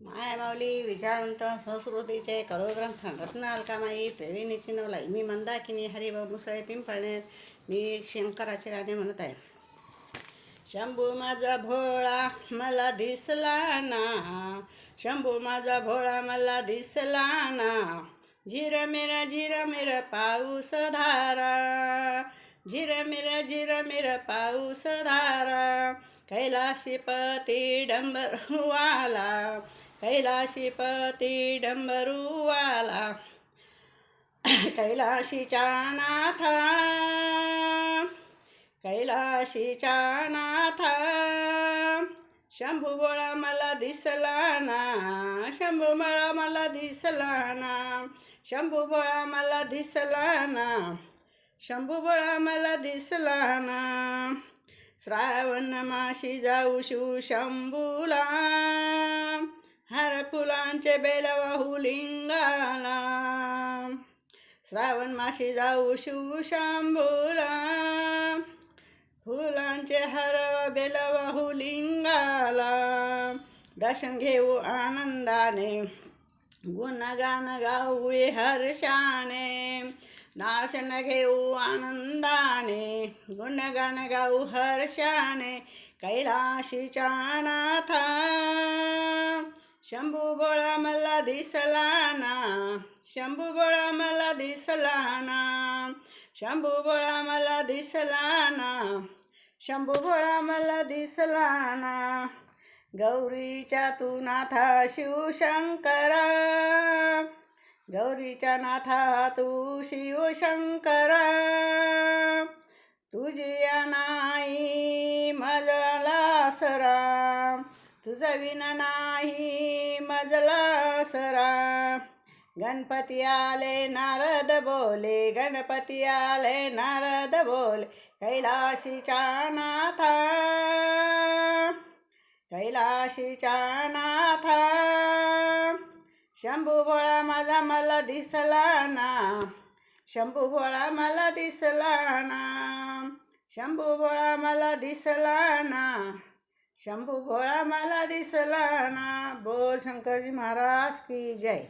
मायामाऊली विचारवंत संस्कृतीचे करोग्रंथ रत्न अलकामाई त्रिवेणीची नवलाई. मी मंदाकिनी हरिभाऊ मुसळे पिंपळणे. मी शंकराचे गाणे म्हणत आहे. शंभू माझा भोळा मला दिसला ना, शंभू माझा भोळा मला दिसला ना, झिरमिर पाऊस धारा, झिरमिर पाऊस धारा, कैलाशीपती डंबरूवाला, कैलाशीपती डंबरूवाला, कैलाशीच्या नाथा, कैलाशीच्या नाथा, शंभू भोळा मला दिसला ना, शंभू भोळा मला दिसला ना, शंभू भोळा मला दिसला ना, शंभू भोळा मला दिसला ना, श्रावण माशी जाऊ शिव शंभूला, हर फुलांचे बेल वाहू लिंगाला, श्रावण माशी जाऊ शिव शंभूला, फुलांचे हर बेल वाहू लिंगाला, दर्शन घेऊ आनंदाने, गुणगान गाऊ हर्षाने, दर्शन घेऊ आनंदाने, गुणगान गाऊ हर्षाने, कैलाशीच्या नाथा, शंभू भोळा मला दिसला ना, शंभू भोळा मला दिसला ना, शंभू भोळा मला दिसला ना, शंभू भोळा मला दिसला ना, गौरीच्या तू नाथा शिवशंकरा, गौरीच्या नाथा तू शिवशंकरा, तुझी नाही मजला सरा, तुझा विना नाही मजला सरा, गणपती आले नारद बोले, गणपती आले नारद बोले, कैलाशीच्या नाथा, कैलाशीच्या नाथा, शंभू भोळा माझा मला दिसला ना, शंभू भोळा मला दिसला ना, शंभू भोळा मला दिसला ना, शंभू भोळा मला दिसला ना. बोल शंकरजी महाराज की जय.